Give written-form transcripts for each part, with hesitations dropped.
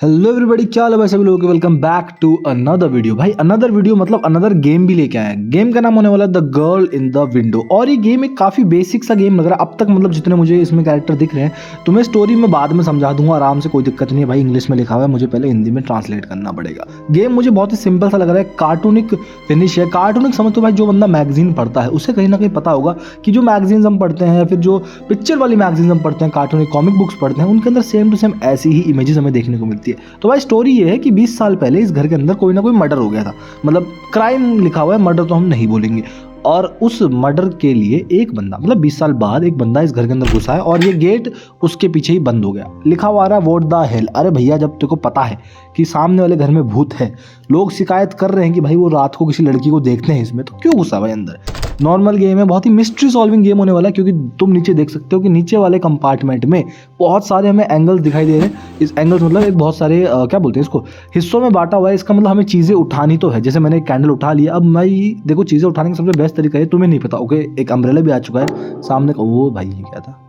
Hello everybody, क्या हाल है भाई सभी लोगों के। Welcome back to another video. भाई अनदर वीडियो मतलब अनदर गेम भी लेके आए हैं। गेम का नाम होने वाला है the girl in the window. और ये गेम एक काफ़ी बेसिक सा गेम लग रहा है अब तक, मतलब जितने मुझे इसमें कैरेक्टर दिख रहे हैं। तुम्हें स्टोरी में बाद में समझा दूंगा आराम से, कोई दिक्कत नहीं है भाई। इंग्लिश में लिखा हुआ है, मुझे पहले हिंदी में ट्रांसलेट करना पड़ेगा। गेम मुझे बहुत ही सिंपल सा लग रहा है, कार्टूनिक फिनिश है। कार्टूनिक समझ तो भाई जो बंदा मैगजीन पढ़ता है उसे कहीं ना कहीं पता होगा कि जो मैगजीन्स हम पढ़ते हैं या फिर जो पिक्चर वाली मैगजीन्स हम पढ़ते हैं, कार्टूनिक कॉमिक बुक्स पढ़ते हैं, उनके अंदर सेम टू सेम ऐसी ही इमेजेस हमें देखने को मिलती है। तो भाई स्टोरी ये है कि 20 साल पहले इस घर के अंदर कोई ना कोई मर्डर हो गया था। मतलब क्राइम लिखा हुआ है, मर्डर तो हम नहीं बोलेंगे। और उस मर्डर के लिए एक बंदा, मतलब 20 साल बाद एक बंदा इस घर के अंदर घुसा है और ये गेट उसके पीछे ही बंद हो गया। लिखा हुआ रहा वॉट द हेल। अरे भैया, जब तेरे को पता है कि सामने वाले घर में भूत है, लोग शिकायत कर रहे हैं कि भाई वो रात को किसी लड़की को देखते हैं इसमें, तो क्यों घुसा भाई अंदर। नॉर्मल गेम है, बहुत ही मिस्ट्री सॉल्विंग गेम होने वाला है। क्योंकि तुम नीचे देख सकते हो कि नीचे वाले कंपार्टमेंट में बहुत सारे हमें एंगल्स दिखाई दे रहे हैं। इस एंगल्स मतलब एक बहुत सारे क्या बोलते हैं इसको, हिस्सों में बांटा हुआ है। इसका मतलब हमें चीज़ें उठानी तो है। जैसे मैंने एक कैंडल उठा लिया, अब मैं देखो चीज़ें उठाने का सबसे बेस्ट तरीका है, तुम्हें नहीं पता ओके, एक अम्ब्रेला भी आ चुका है सामने का। वो भाई ये क्या था।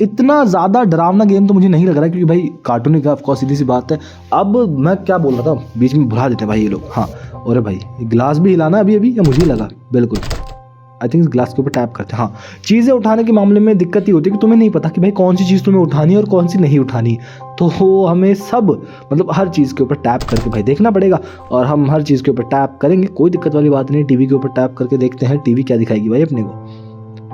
इतना ज़्यादा डरावना गेम तो मुझे नहीं लग रहा है, क्योंकि भाई कार्टूनिक है ऑफकोर्स, सीधी सी बात है। अब मैं क्या बोल रहा था, बीच में भुला देते भाई ये लोग। हाँ, और भाई गिलास भी हिलाना अभी अभी, या मुझे ही लगा बिल्कुल। आई थिंक इस ग्लास के ऊपर टैप करते हैं। हाँ, चीज़ें उठाने के मामले में दिक्कत ही होती है कि तुम्हें नहीं पता कि भाई कौन सी चीज़ तुम्हें उठानी है और कौन सी नहीं उठानी। तो हमें सब मतलब हर चीज़ के ऊपर टैप करके भाई देखना पड़ेगा। और हम हर चीज़ के ऊपर टैप करेंगे, कोई दिक्कत वाली बात नहीं। टीवी के ऊपर टैप करके देखते हैं टीवी क्या दिखाएगी भाई अपने को।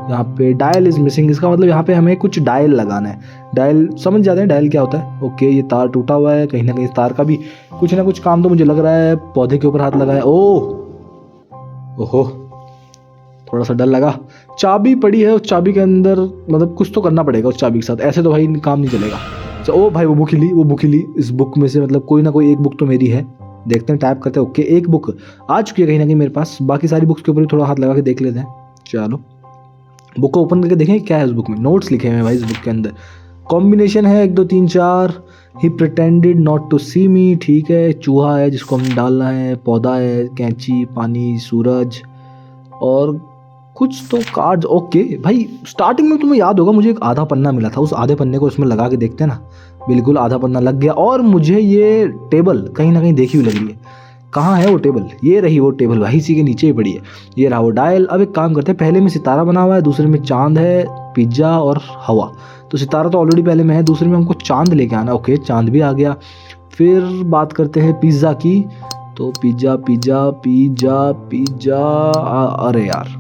यहाँ पे डायल इज मिसिंग, इसका मतलब यहाँ पे हमें कुछ डायल लगाना है। डायल समझ जाते हैं डायल क्या होता है। ओके, ये तार टूटा हुआ है, कहीं ना कहीं तार का भी कुछ ना कुछ काम तो मुझे लग रहा है। पौधे के ऊपर हाथ लगाया, ओहो थोड़ा सा डर लगा। चाबी पड़ी है, उस चाबी के अंदर मतलब कुछ तो करना पड़ेगा उस चाबी के साथ, ऐसे तो भाई काम नहीं चलेगा। ओ भाई वो बुक हिली। इस बुक में से मतलब कोई ना कोई एक बुक तो मेरी है। देखते हैं, टैप करते हैं। ओके, एक बुक आ चुकी है कहीं ना कहीं मेरे पास। बाकी सारी बुक्स के ऊपर भी थोड़ा हाथ लगा के देख लेते हैं। चलो बुक को ओपन करके देखें क्या है उस बुक में। नोट्स लिखे हुए हैं भाई इस बुक के अंदर। कॉम्बिनेशन है 1 2 3 4। ही प्रिटेंडेड नॉट टू सी मी, ठीक है। चूहा है जिसको हम डालना है, पौधा है, कैंची, पानी, सूरज और कुछ तो कार्ड्स। ओके भाई, स्टार्टिंग में तुम्हें याद होगा मुझे एक आधा पन्ना मिला था, उस आधे पन्ने को इसमें लगा के देखते हैं ना। बिल्कुल आधा पन्ना लग गया। और मुझे ये टेबल कहीं ना कहीं देखी हुई लग रही है। कहाँ है वो टेबल? ये रही वो टेबल भाई, इसी के नीचे ही पड़ी है। ये रहा वो डायल। अब एक काम करते हैं, पहले में सितारा बना हुआ है, दूसरे में चांद है, पिज्ज़ा और हवा। तो सितारा तो ऑलरेडी पहले में है, दूसरे में हमको चांद लेके आना। ओके, चांद भी आ गया। फिर बात करते हैं पिज़्ज़ा की। तो पिज़्ज़ा पिज़्ज़ा पिज़्ज़ा पिज़्ज़ा, अरे यार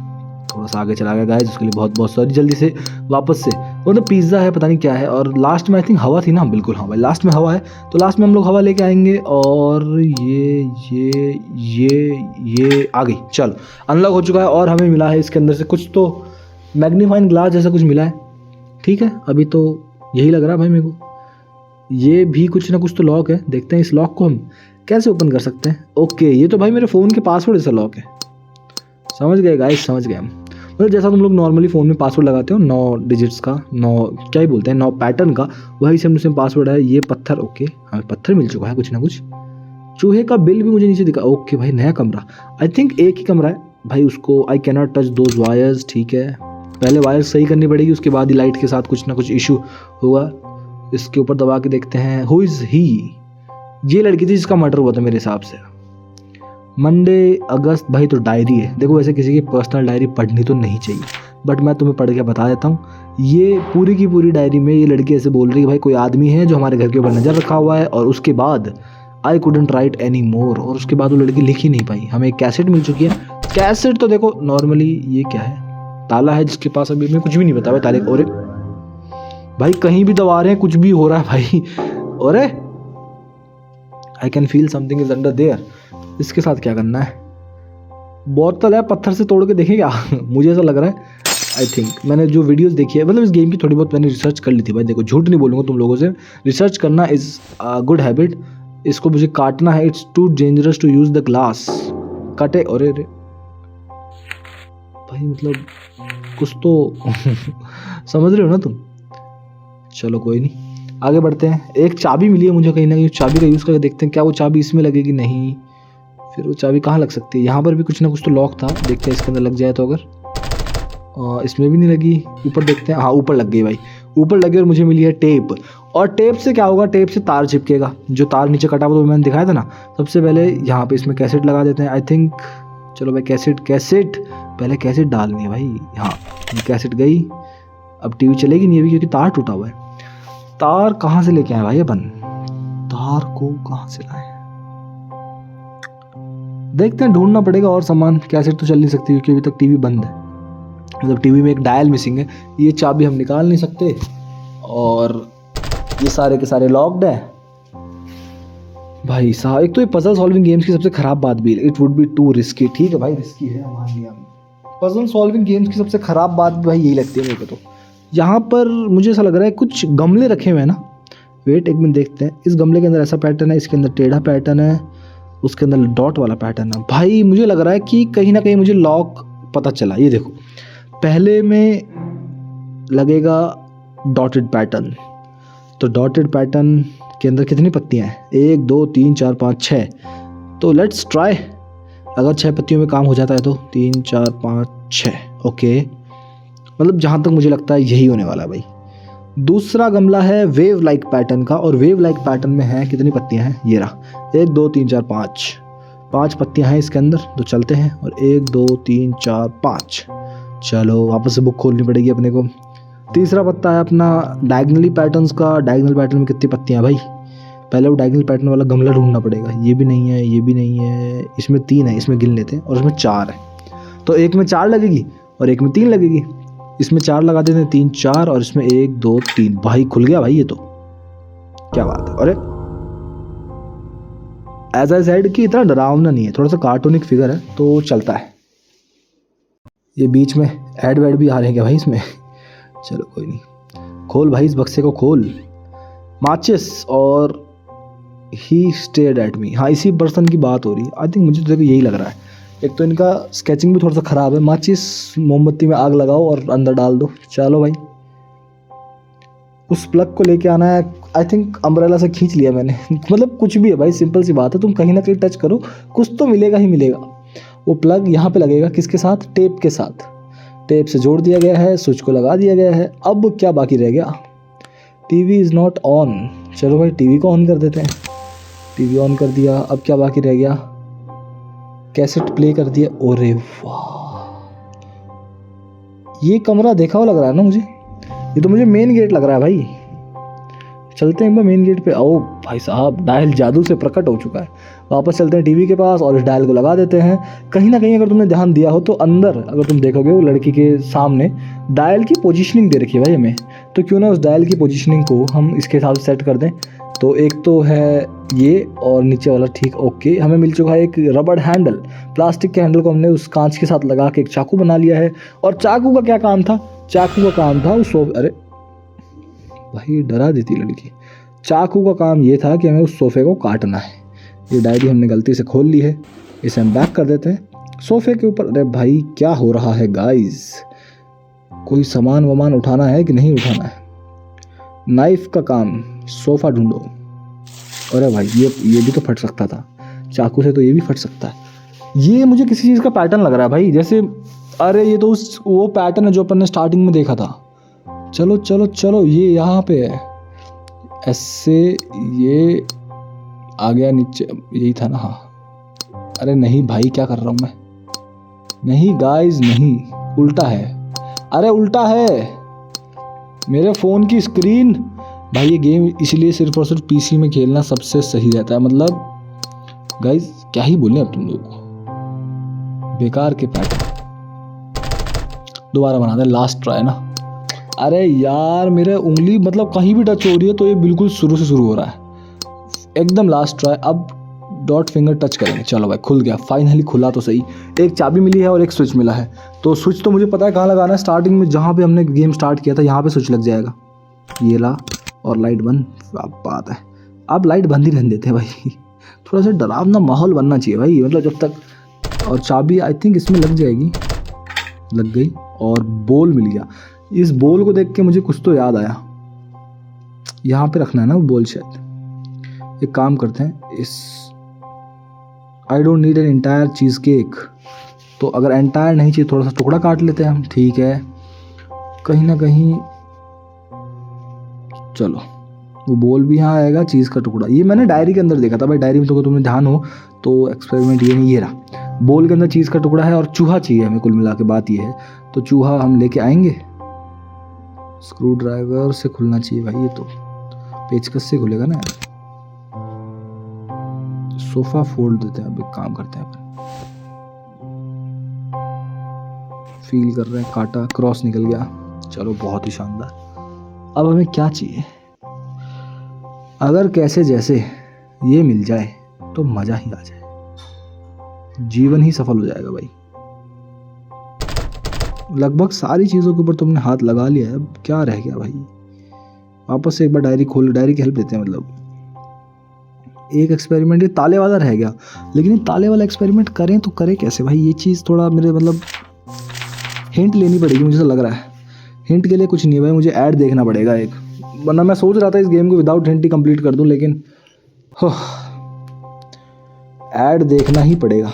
थोड़ा सा आगे चला गया गाइस, उसके लिए बहुत बहुत सॉरी। जल्दी से वापस से, मतलब पिज़्ज़ा है, पता नहीं क्या है। और लास्ट में आई थिंक हवा थी ना। बिल्कुल हाँ भाई, लास्ट में हवा है। तो लास्ट में हम लोग हवा लेके आएंगे। और ये आ गई। चल अनलॉक हो चुका है। और हमें मिला है इसके अंदर से कुछ तो मैग्नीफाइंग ग्लास जैसा कुछ मिला है। ठीक है, अभी तो यही लग रहा है भाई मेरे को। ये भी कुछ ना कुछ तो लॉक है। देखते हैं इस लॉक को हम कैसे ओपन कर सकते हैं। ओके, ये तो भाई मेरे फ़ोन के पासवर्ड जैसा लॉक है। समझ गए गाइस, समझ गए हम। मतलब जैसा तुम लोग नॉर्मली फ़ोन में पासवर्ड लगाते हो 9 डिजिट्स का, 9 क्या ही बोलते हैं, 9 पैटर्न का, वही सेम टू सेम पासवर्ड है। ये पत्थर, ओके हमें पत्थर मिल चुका है कुछ ना कुछ। चूहे का बिल भी मुझे नीचे दिखा। ओके भाई, नया कमरा। आई थिंक एक ही कमरा है भाई, उसको I can not touch those wires. ठीक है, पहले वायर्स सही करनी पड़ेगी, उसके बाद ही लाइट के साथ कुछ ना कुछ इशू होगा। इसके ऊपर दबा के देखते हैं। हु इज़ ही? ये लड़की थी जिसका मर्डर हुआ था मेरे हिसाब से। मंडे अगस्त भाई, तो डायरी है। देखो वैसे किसी की पर्सनल डायरी पढ़नी तो नहीं चाहिए, बट मैं तुम्हें पढ़ के बता देता हूँ। ये पूरी की पूरी डायरी में ये लड़की ऐसे बोल रही है भाई, कोई आदमी है जो हमारे घर के ऊपर नज़र रखा हुआ है। और उसके बाद I couldn't right any more, और उसके बाद वो लड़की लिख ही नहीं पाई। हमें एक कैसेट मिल चुकी है। कैसेट तो देखो नॉर्मली ये क्या है, ताला है जिसके पास अभी हमें कुछ भी नहीं पता भाई ताले। और भाई कहीं भी दबा रहे हैं, कुछ भी हो रहा है भाई। और I can feel something is under their. इसके साथ क्या करना है? बोतल है, पत्थर से तोड़ के देखें क्या? मुझे ऐसा लग रहा है। आई थिंक मैंने जो वीडियोस देखी है, मतलब इस गेम की थोड़ी बहुत मैंने रिसर्च कर ली थी भाई। देखो झूठ नहीं बोलूँगा तुम लोगों से, रिसर्च करना इज़ गुड हैबिट। इसको मुझे काटना है। It's too dangerous to use the glass. कटे। अरे भाई मतलब कुछ तो समझ रहे हो ना तुम। चलो कोई नहीं, आगे बढ़ते हैं। एक चाबी मिली है मुझे कहीं ना कहीं, चाबी का यूज़ करके देखते हैं क्या वो चाबी इसमें लगेगी। नहीं, फिर वो चाबी कहाँ लग सकती है? यहाँ पर भी कुछ ना कुछ तो लॉक था, देखते हैं इसके अंदर लग जाए तो। अगर इसमें भी नहीं लगी। ऊपर देखते हैं, हाँ ऊपर लग गई भाई, ऊपर लगी। और मुझे मिली है टेप। और टेप से क्या होगा, टेप से तार चिपकेगा, जो तार नीचे कटा हुआ तो मैंने दिखाया था ना। सबसे पहले यहाँ पे इसमें कैसेट लगा देते हैं आई थिंक। चलो भाई कैसेट पहले कैसेट डालनी है भाई। हाँ कैसेट गई, अब टीवी चलेगी नहीं अभी क्योंकि तार टूटा हुआ है। तार कहाँ से लेके आए भाई अपन, तार को कहाँ से लाए, देखते हैं, ढूंढना पड़ेगा और सामान। कैसेट तो चल नहीं सकती क्योंकि अभी तक टीवी बंद है, मतलब टीवी में एक डायल मिसिंग है। ये चाबी हम निकाल नहीं सकते और ये सारे के सारे लॉक्ड है भाई साहब। एक तो ये पजल सॉल्विंग गेम्स की सबसे खराब बात भी, it would be to risky. ठीक है भाई रिस्की है, मान लिया। पजल सॉल्विंग गेम्स की सबसे खराब बात भाई यही लगती है मेरे को। तो यहाँ पर मुझे ऐसा लग रहा है कुछ गमले रखे हुए हैं ना। वेट एक मिनट देखते हैं। इस गमले के अंदर ऐसा पैटर्न है, इसके अंदर टेढ़ा पैटर्न है, उसके अंदर डॉट वाला पैटर्न है। भाई मुझे लग रहा है कि कहीं ना कहीं मुझे लॉक पता चला। ये देखो पहले में लगेगा डॉटेड पैटर्न, तो डॉटेड पैटर्न के अंदर कितनी पत्तियां हैं, 1 2 3 4 5 6। तो लेट्स ट्राई, अगर 6 पत्तियों में काम हो जाता है तो 3 4 5 6 ओके। मतलब जहाँ तक मुझे लगता है यही होने वाला है भाई। दूसरा गमला है वेव लाइक पैटर्न का, और वेव लाइक पैटर्न में है कितनी पत्तियां हैं, ये रहा 1 2 3 4 5 पत्तियां हैं इसके अंदर। तो चलते हैं और 1 2 3 4 5। चलो वापस से बुक खोलनी पड़ेगी अपने को। तीसरा पत्ता है अपना डायगनली पैटर्न्स का। डायगनल पैटर्न में कितनी पत्तियां भाई, पहले वो डायगनल पैटर्न वाला गमला ढूंढना पड़ेगा। ये भी नहीं है, ये भी नहीं है, इसमें 3 है, इसमें गिन लेते हैं, और इसमें 4 है। तो एक में 4 लगेगी और एक में 3 लगेगी। इसमें 4 लगा देते हैं, 3 4, और इसमें 1 2 3। भाई खुल गया भाई, ये तो क्या बात है। अरे एज आई सेड कि इतना डरावना नहीं है, थोड़ा सा कार्टूनिक फिगर है तो चलता है। ये बीच में ऐड वैड भी आ रहे हैं क्या भाई इसमें, चलो कोई नहीं। खोल भाई इस बक्से को खोल। माचिस और ही स्टेयर्ड एट मी। हाँ इसी पर्सन की बात हो रही है आई थिंक, मुझे तो देखो यही लग रहा है। एक तो इनका स्केचिंग भी थोड़ा सा ख़राब है। माचिस मोमबत्ती में आग लगाओ और अंदर डाल दो। चलो भाई उस प्लग को लेके आना है आई थिंक, अम्ब्रेला से खींच लिया मैंने मतलब कुछ भी है भाई, सिंपल सी बात है, तुम कहीं ना कहीं टच करो कुछ तो मिलेगा ही मिलेगा। वो प्लग यहाँ पे लगेगा किसके साथ, टेप के साथ। टेप से जोड़ दिया गया है, स्विच को लगा दिया गया है। अब क्या बाकी रह गया, टीवी इज़ नॉट ऑन। चलो भाई टीवी को ऑन कर देते हैं। टीवी ऑन कर दिया, अब क्या बाकी रह गया, कैसेट प्ले कर दिया। ओरे वाह, ये कमरा देखा हुआ लग रहा है ना मुझे, ये तो मुझे मेन गेट लग रहा है भाई। चलते हैं एक बार मेन गेट पे। आओ भाई साहब, डायल जादू से प्रकट हो चुका है। वापस चलते हैं टीवी के पास और इस डायल को लगा देते हैं। कहीं ना कहीं अगर तुमने ध्यान दिया हो तो अंदर अगर तुम देखोगे वो लड़की के सामने डायल की पोजीशनिंग दे रखी है भाई हमें। तो क्यों ना उस डायल की पोजीशनिंग को हम इसके हिसाब से सेट कर दें। तो एक तो है ये और नीचे वाला, ठीक ओके। हमें मिल चुका है एक रबड़ हैंडल। प्लास्टिक के हैंडल को हमने उस कांच के साथ लगा के एक चाकू बना लिया है। और चाकू का क्या काम था, चाकू का काम था उस अरे भाई डरा देती लड़की। चाकू का काम ये था कि हमें उस सोफे को काटना है। ये डायरी हमने गलती से खोल ली है, इसे हम बैक कर देते हैं सोफे के ऊपर। अरे भाई क्या हो रहा है गाइस, कोई सामान वामान उठाना है कि नहीं उठाना है। नाइफ का काम, सोफा ढूंढो। अरे भाई ये भी तो फट सकता था, चाकू से तो ये भी फट सकता है। ये मुझे किसी चीज़ का पैटर्न लग रहा है भाई, जैसे अरे ये तो वो पैटर्न है जो अपन ने स्टार्टिंग में देखा था। चलो चलो चलो, ये यहाँ पे है ऐसे, ये आ गया नीचे, यही था ना। हाँ अरे नहीं भाई क्या कर रहा हूँ मैं, नहीं गाइस नहीं, उल्टा है। अरे उल्टा है मेरे फ़ोन की स्क्रीन। भाई ये गेम इसलिए सिर्फ और सिर्फ पीसी में खेलना सबसे सही रहता है। मतलब गाइस क्या ही बोलें अब तुम लोगों को, बेकार के पैटर्न। दोबारा बना दे, लास्ट ट्राई ना। अरे यार मेरे उंगली मतलब कहीं भी टच हो रही है तो ये बिल्कुल शुरू से शुरू हो रहा है। एकदम लास्ट ट्राई, अब डॉट फिंगर टच करेंगे। चलो भाई खुल गया, फाइनली खुला तो सही। एक चाबी मिली है और एक स्विच मिला है। तो स्विच तो मुझे पता है कहाँ लगाना है, स्टार्टिंग में जहाँ पे हमने गेम स्टार्ट किया था यहाँ पे स्विच लग जाएगा। ये ला, और लाइट बंद। अब बात है, अब लाइट बंद ही रहने देते हैं भाई, थोड़ा सा डरावना माहौल बनना चाहिए भाई, मतलब जब तक। और चाबी आई थिंक इसमें लग जाएगी, लग गई। और बोल मिल गया। इस बोल को देख के मुझे कुछ तो याद आया, यहाँ पे रखना है ना वो बोल शायद। एक काम करते हैं, इस I don't need an entire cheese cake, तो अगर एंटायर नहीं चाहिए थोड़ा सा टुकड़ा काट लेते हैं हम, ठीक है। कहीं ना कहीं चलो वो बॉल भी यहाँ आएगा, चीज़ का टुकड़ा। ये मैंने डायरी के अंदर देखा था भाई, डायरी में तो तुम्हें ध्यान हो तो एक्सपेरिमेंट ये नहीं, ये रहा बॉल के अंदर चीज़ का टुकड़ा है और चूहा चाहिए हमें। कुल मिला के बात ये है, तो चूहा हम लेके आएंगे। स्क्रू ड्राइवर से खुलना चाहिए भाई, ये तो पेचकस से खुलेगा ना। सोफा फोल्ड देते हैं, अब एक काम करते हैं अपन, फील कर रहे हैं, काटा क्रॉस निकल गया, चलो बहुत ही शानदार। अब हमें क्या चाहिए, अगर कैसे जैसे ये मिल जाए तो मजा ही आ जाए, जीवन ही सफल हो जाएगा भाई। लगभग सारी चीजों के ऊपर तुमने हाथ लगा लिया है, अब क्या रह गया भाई। वापस से एक बार डायरी खोल, डायरी की हेल्प देते हैं। मतलब एक एक्सपेरिमेंट ये ताले वाला रह गया, लेकिन ये ताले वाला एक्सपेरिमेंट करें तो करें कैसे भाई, ये चीज़ थोड़ा मेरे मतलब हिंट लेनी पड़ेगी, मुझे तो लग रहा है। हिंट के लिए कुछ नहीं है भाई, मुझे ऐड देखना पड़ेगा एक, वरना मैं सोच रहा था इस गेम को विदाउट हिंट ही कंप्लीट कर दूं, लेकिन ऐड देखना ही पड़ेगा।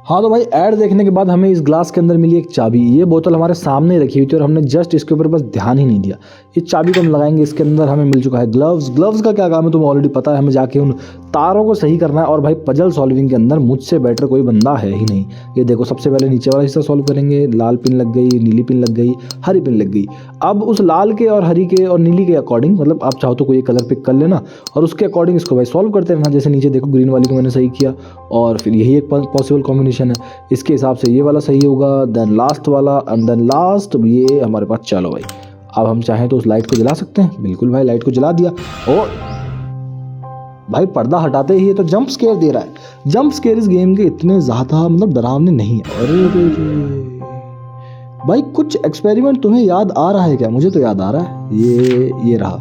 हाँ तो भाई ऐड देखने के बाद हमें इस ग्लास के अंदर मिली एक चाबी। ये बोतल हमारे सामने रखी हुई थी और हमने जस्ट इसके ऊपर बस ध्यान ही नहीं दिया। इस चाबी को हम लगाएंगे, इसके अंदर हमें मिल चुका है ग्लव्स। ग्लव्स का क्या काम है तुम्हें ऑलरेडी पता है, हमें जाके उन तारों को सही करना है। और भाई पजल सॉल्विंग के अंदर मुझसे बेटर कोई बंदा है ही नहीं। ये देखो, सबसे पहले नीचे वाला हिस्सा सॉल्व करेंगे, लाल पिन लग गई, नीली पिन लग गई, हरी पिन लग गई। अब उस लाल के और हरी के और नीली के अकॉर्डिंग, मतलब आप चाहो तो कोई एक कलर पिक कर लेना और उसके अकॉर्डिंग इसको भाई सॉल्व करते रहना। जैसे नीचे देखो ग्रीन वाली को मैंने सही किया और फिर यही एक पॉसिबल कॉम्बिनेशन है, इसके हिसाब से ये वाला सही होगा, देन लास्ट वाला एंड देन लास्ट ये हमारे पास। चलो भाई अब हम चाहें तो उस लाइट को जला सकते हैं। बिल्कुल भाई, लाइट को जला दिया और भाई पर्दा हटाते ही ये तो जंप स्केयर दे रहा है। जंप स्केयर इस गेम के इतने ज़्यादा मतलब डरावने नहीं है। अरे भाई कुछ एक्सपेरिमेंट तुम्हें याद आ रहा है क्या? मुझे तो याद आ रहा है, ये रहा,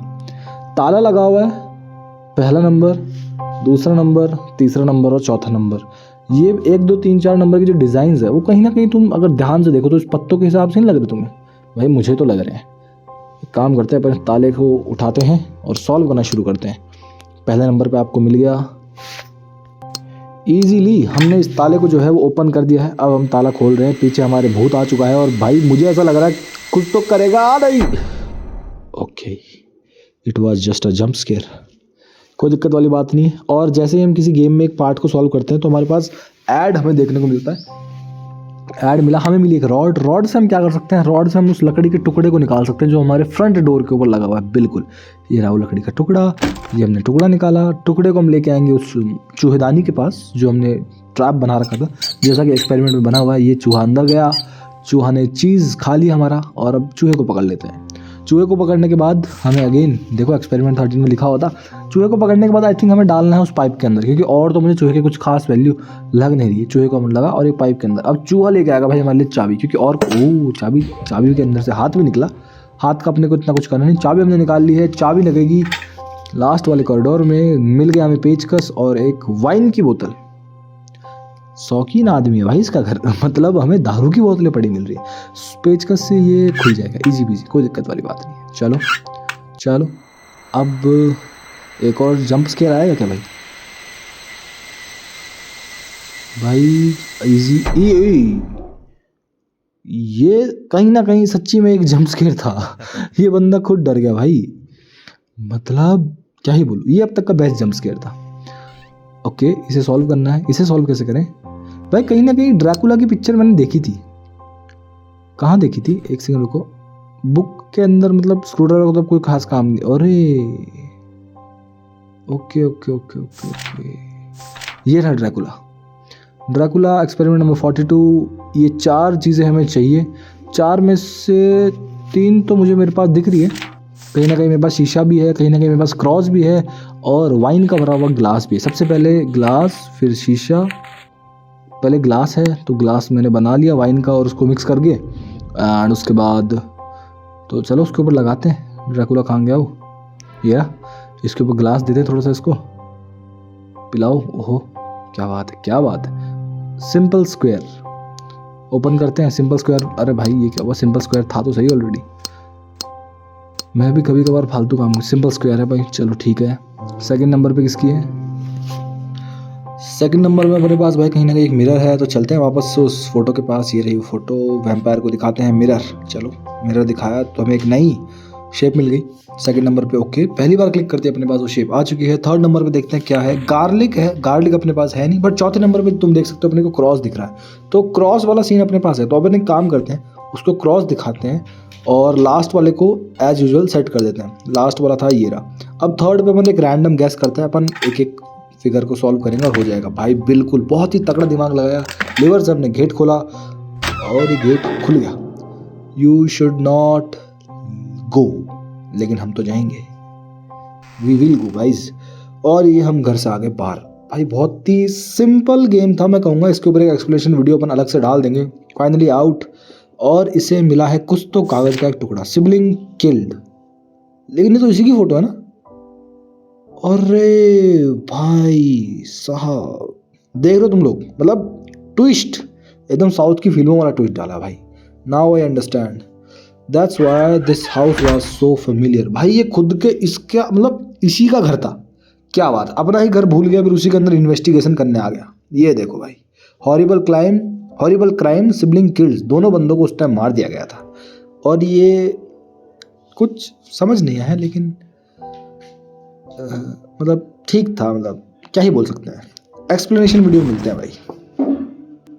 ताला लगा हुआ है, पहला नंबर, दूसरा नंबर, तीसरा नंबर और चौथा नंबर। ये 1 2 3 4 नंबर की जो डिज़ाइंस है वो कहीं ना कहीं तुम अगर ध्यान से देखो तो इस पत्तों के हिसाब से नहीं लग रहे तुम्हें? भाई मुझे तो लग रहे हैं। एक काम करते हैं, पर ताले को उठाते हैं और सॉल्व करना शुरू करते हैं। पहले नंबर पे आपको मिल गया इजीली, हमने इस ताले को जो है वो ओपन कर दिया है। अब हम ताला खोल रहे हैं, पीछे हमारे भूत आ चुका है और भाई मुझे ऐसा लग रहा है कुछ तो करेगा। नहीं, okay, it was just a jump scare, कोई दिक्कत वाली बात नहीं है। और जैसे ही हम किसी गेम में एक पार्ट को सॉल्व करते हैं तो हमारे पास ऐड हमें देखने को मिलता है। ऐड मिला, हमें मिली एक रॉड। रॉड से हम क्या कर सकते हैं, रॉड से हम उस लकड़ी के टुकड़े को निकाल सकते हैं जो हमारे फ्रंट डोर के ऊपर लगा हुआ है। बिल्कुल, ये रहा वो लकड़ी का टुकड़ा, ये हमने टुकड़ा निकाला। टुकड़े को हम लेके आएंगे उस चूहेदानी के पास जो हमने ट्रैप बना रखा था, जैसा कि एक्सपेरिमेंट में बना हुआ है। ये चूहा अंदर गया, चूहा ने चीज़ खा ली हमारा, और अब चूहे को पकड़ लेते हैं। चूहे को पकड़ने के बाद हमें अगेन देखो एक्सपेरिमेंट 13 में लिखा होता, चूहे को पकड़ने के बाद आई थिंक हमें डालना है उस पाइप के अंदर, क्योंकि और तो मुझे चूहे की कुछ खास वैल्यू लग नहीं रही है। चूहे को हम लगा और एक पाइप के अंदर। अब चूहा लेके आएगा भाई हमारे लिए चाबी, क्योंकि और चाबी के अंदर से हाथ भी निकला। हाथ का अपने को इतना कुछ करना नहीं, चाबी हमने निकाल ली है। चाबी लगेगी लास्ट वाले कॉरिडोर में। मिल गया हमें पेचकस और एक वाइन की बोतल। शौकीन आदमी है भाई इसका घर, मतलब हमें दारू की बोतलें पड़ी मिल रही है। पेचकस से ये खुल जाएगा इजी बीजी, कोई दिक्कत वाली बात नहीं है। चलो चलो, अब एक और जंप स्केयर आएगा क्या भाई? भाई इजी, ये कहीं ना कहीं सच्ची में एक जंप स्केयर था। ये बंदा खुद डर गया भाई, मतलब क्या ही बोलूं, ये अब तक का बेस्ट जंप स्केयर था। ओके, इसे सॉल्व करना है। इसे सॉल्व कैसे करें भाई? कहीं ना कहीं ड्रैकुला की पिक्चर मैंने देखी थी। कहाँ देखी थी? एक सेकंड रुको, बुक के अंदर, मतलब स्क्रूड्राइवर का तो कोई खास काम नहीं। अरे okay okay okay okay okay, ये रहा ड्रैकुला एक्सपेरिमेंट नंबर 42। ये 4 चीज़ें हमें चाहिए। 4 में से 3 तो मुझे मेरे पास दिख रही है। कहीं ना कहीं मेरे पास शीशा भी है, कहीं ना कहीं मेरे पास क्रॉस भी है और वाइन का भरा हुआ ग्लास भी है। सबसे पहले ग्लास, फिर शीशा। पहले ग्लास है तो ग्लास मैंने बना लिया वाइन का और उसको मिक्स करके, एंड उसके बाद तो चलो उसके ऊपर लगाते हैं। ड्रैकुला कहाँ गया वो? ये इसके ऊपर ग्लास देते हैं, थोड़ा सा इसको पिलाओ। ओहो क्या बात है, क्या बात है। सिंपल स्क्वायर ओपन करते हैं। सिंपल स्क्वायर, अरे भाई ये क्या हुआ? सिंपल स्क्वायर था तो सही ऑलरेडी। मैं भी कभी कभार फालतू काम। सिंपल स्क्वायर है भाई, चलो ठीक है। सेकंड नंबर पे किसकी है? सेकंड नंबर में अपने पास भाई कहीं ना कहीं एक मिरर है, तो चलते हैं वापस से उस फोटो के पास। ये रही वो फोटो, वैम्पायर को दिखाते हैं मिरर। चलो मिरर दिखाया तो हमें एक नई शेप मिल गई। सेकंड नंबर पे ओके, पहली बार क्लिक करते अपने पास वो शेप आ चुकी है। थर्ड नंबर पे देखते हैं क्या है, गार्लिक है। गार्लिक अपने पास है नहीं, बट चौथे नंबर पे तुम देख सकते हो अपने को क्रॉस दिख रहा है, तो क्रॉस वाला सीन अपने पास है। तो अब अपन एक काम करते हैं, उसको क्रॉस दिखाते हैं और लास्ट वाले को एज यूजुअल सेट कर देते हैं। लास्ट वाला था ये रहा। अब थर्ड पे अपन एक रैंडम गैस करते हैं, अपन एक एक फिगर को सॉल्व करेंगे और हो जाएगा। भाई बिल्कुल बहुत ही तगड़ा दिमाग लगाया लिवर से, हमने गेट खोला और ये गेट खुल गया। यू शुड नॉट गो, लेकिन हम तो जाएंगे, वी विल गो गाइस। और ये हम घर से आगे बाहर। भाई बहुत ही सिंपल गेम था, मैं कहूँगा इसके ऊपर एक एक्सप्लेनेशन वीडियो अपन अलग से डाल देंगे। फाइनली आउट, और इसे मिला है कुछ तो कागज का एक टुकड़ा। सिबलिंग किल्ड, लेकिन ये तो इसी की फोटो है ना। अरे भाई साहब देख रहे हो तुम लोग, मतलब ट्विस्ट एकदम साउथ की फिल्मों वाला ट्विस्ट डाला भाई। Now I understand, that's why this house was so familiar. भाई ये खुद के इसका मतलब इसी का घर था। क्या बात, अपना ही घर भूल गया, फिर उसी के अंदर इन्वेस्टिगेशन करने आ गया। ये देखो भाई, हॉरिबल क्राइम सिबलिंग किल्स, दोनों बंदों को उस टाइम मार दिया गया था। और ये कुछ समझ नहीं आया, लेकिन मतलब ठीक था, मतलब क्या ही बोल सकते हैं। एक्सप्लेनेशन वीडियो मिलते हैं भाई।